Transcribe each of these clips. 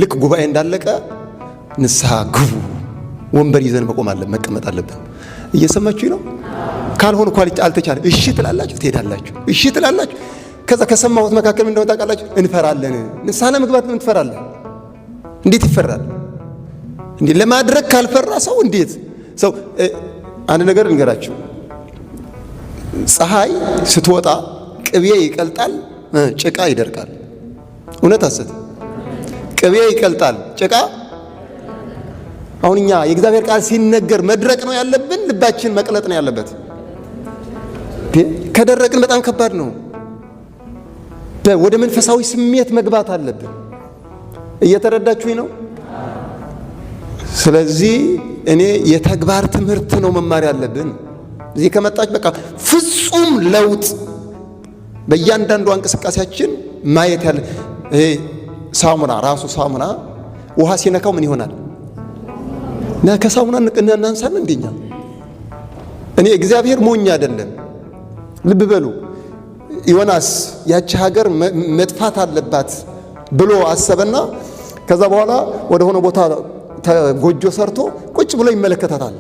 ልክ ጉባኤ እንዳለቀ ንስሐ ግቡ፣ ወንበር ይዘን መቀመጥ አለብን። እየሰማችሁ ነው? ካልሆነ ኳሊቲ አልተቻለ እሺ ትላላችሁ፣ ትሄዳላችሁ፣ እሺ ትላላችሁ። ከዛ ከሰማሁት መካከል ምን እንደሆነ ታውቃላችሁ? እንፈራለን። ንስሐ ለመግባት ምን ትፈራለህ? እንዴት ይፈራል እንዴ? ለማድረግ ካልፈራ ሰው እንዴት ሰው አንድ ነገር እንገራችሁ። ፀሐይ ስትወጣ ቅቤ ይቀልጣል፣ ጭቃ ይደርቃል። እውነት ሐሰት? ቅቤ ይቀልጣል፣ ጭቃ። አሁን እኛ የእግዚአብሔር ቃል ሲነገር መድረቅ ነው ያለብን? ልባችን መቅለጥ ነው ያለበት? ከደረቅን በጣም ከባድ ነው። ወደ መንፈሳዊ ስሜት መግባት አለብን። እየተረዳችሁኝ ነው? ስለዚህ እኔ የተግባር ትምህርት ነው መማር ያለብን። እዚህ ከመጣች በቃ ፍጹም ለውጥ በእያንዳንዱ እንቅስቃሴያችን ማየት ያለ። ይሄ ሳሙና ራሱ ሳሙና ውሃ ሲነካው ምን ይሆናል? ከሳሙና እናንሳለን እንደኛ። እኔ እግዚአብሔር ሞኝ አይደለም። ልብ በሉ። ዮናስ ያቺ ሀገር መጥፋት አለባት ብሎ አሰበና ከዛ በኋላ ወደ ሆነ ቦታ ጎጆ ሰርቶ ቁጭ ብሎ ይመለከታታል።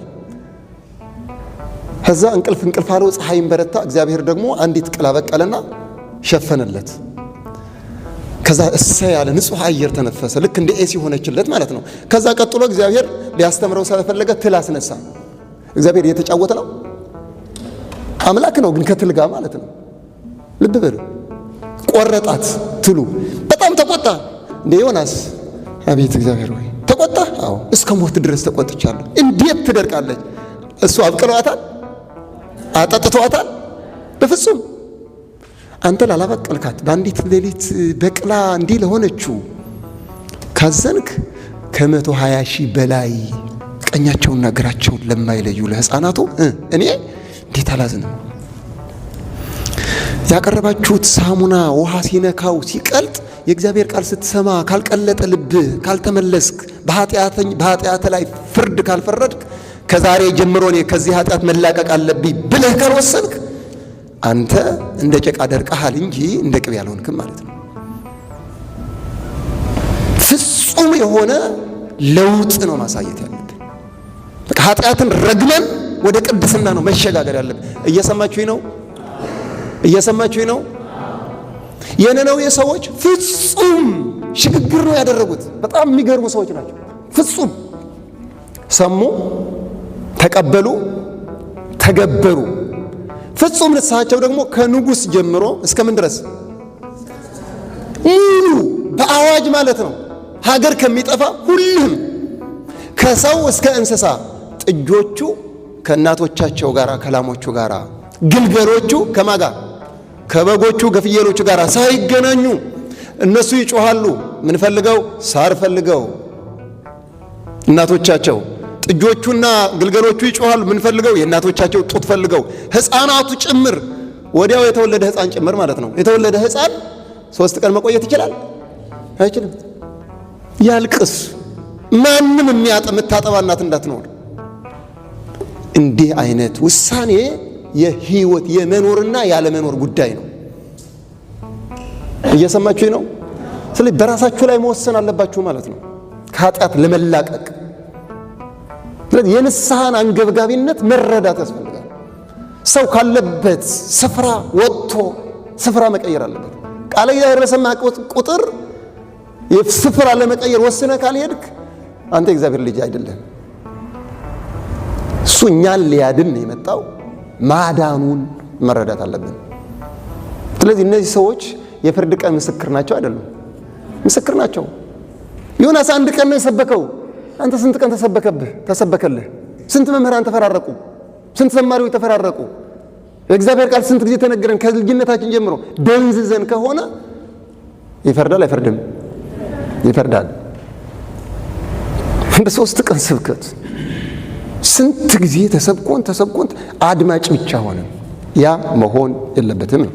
ከዛ እንቅልፍ አለው። ፀሐይን በረታ። እግዚአብሔር ደግሞ አንዲት ቅል አበቀለና ሸፈነለት። ከዛ እሰይ ያለ ንጹህ አየር ተነፈሰ። ልክ እንደ ኤሲ ሆነችለት ማለት ነው። ከዛ ቀጥሎ እግዚአብሔር ሊያስተምረው ስለፈለገ ትል አስነሳ። እግዚአብሔር እየተጫወተ ነው። አምላክ ነው ግን ከትል ጋር ማለት ነው። ልብ በሉ። ቆረጣት ትሉ። በጣም ተቆጣ። እንደ ዮናስ አቤት እግዚአብሔር ሆይ ተቆጣ? አዎ እስከ ሞት ድረስ ተቆጥቻለሁ። እንዴት ትደርቃለች? እሱ አብቅሏታል? አጠጥቷታል? በፍጹም። አንተ ላላበቀልካት በአንዲት ሌሊት በቅላ እንዲህ ለሆነችው ካዘንክ ከ120,000 በላይ ቀኛቸውና ግራቸውን ለማይለዩ ለሕፃናቱ እኔ እንዴት አላዝንም? ያቀረባችሁት ሳሙና ውሃ ሲነካው ሲቀልጥ የእግዚአብሔር ቃል ስትሰማ ካልቀለጠ ልብህ ካልተመለስክ በኃጢአት ላይ ፍርድ ካልፈረድክ ከዛሬ ጀምሮ እኔ ከዚህ ኃጢአት መላቀቅ አለብኝ ብለህ ካልወሰንክ አንተ እንደ ጭቃ ደርቀሃል እንጂ እንደ ቅቤ ያልሆንክም ማለት ነው። ፍጹም የሆነ ለውጥ ነው ማሳየት ያለብን። በቃ ኃጢአትን ረግመን ወደ ቅድስና ነው መሸጋገር ያለብን። እየሰማችሁኝ ነው? እየሰማችሁኝ ነው? የነነዌ ሰዎች ፍጹም ሽግግር ነው ያደረጉት። በጣም የሚገርሙ ሰዎች ናቸው። ፍጹም ሰሙ፣ ተቀበሉ፣ ተገበሩ። ፍጹም ንስሐቸው ደግሞ ከንጉሥ ጀምሮ እስከ ምን ድረስ? ሙሉ በአዋጅ ማለት ነው። ሀገር ከሚጠፋ ሁሉም ከሰው እስከ እንስሳ ጥጆቹ ከእናቶቻቸው ጋር ከላሞቹ ጋር፣ ግልገሎቹ ከማጋ ከበጎቹ ከፍየሎቹ ጋር ሳይገናኙ እነሱ ይጮሃሉ። ምን ፈልገው? ሳር ፈልገው። እናቶቻቸው ጥጆቹና ግልገሎቹ ይጮሃሉ። ምን ፈልገው? የእናቶቻቸው ጡት ፈልገው። ሕፃናቱ ጭምር ወዲያው የተወለደ ሕፃን ጭምር ማለት ነው። የተወለደ ሕፃን 3 ቀን መቆየት ይችላል? አይችልም። ያልቅስ። ማንም የምታጠባ እናት እንዳትኖር። እንዲህ አይነት ውሳኔ የህይወት የመኖርና ያለመኖር ጉዳይ ነው። እየሰማችሁኝ ነው? ስለዚህ በራሳችሁ ላይ መወሰን አለባችሁ ማለት ነው፣ ከኃጢአት ለመላቀቅ። ስለዚህ የንስሐን አንገብጋቢነት መረዳት ያስፈልጋል። ሰው ካለበት ስፍራ ወጥቶ ስፍራ መቀየር አለበት። ቃለ እግዚአብሔር በሰማ ቁጥር ስፍራ ለመቀየር ወስነ ካልሄድክ አንተ የእግዚአብሔር ልጅ አይደለም። እሱ እኛን ሊያድን የመጣው ማዳኑን መረዳት አለብን። ስለዚህ እነዚህ ሰዎች የፍርድ ቀን ምስክር ናቸው አይደሉም? ምስክር ናቸው። ዮናስ 1 ቀን ነው የሰበከው። አንተ ስንት ቀን ተሰበከልህ? ስንት መምህራን ተፈራረቁ? ስንት ዘማሪዎች ተፈራረቁ? የእግዚአብሔር ቃል ስንት ጊዜ ተነገረን? ከልጅነታችን ጀምሮ ደንዝዘን ከሆነ ይፈርዳል አይፈርድም? ይፈርዳል። በ3 ቀን ስብከት ስንት ጊዜ ተሰብኮን አድማጭ ብቻ ሆነ። ያ መሆን የለበትም ነው።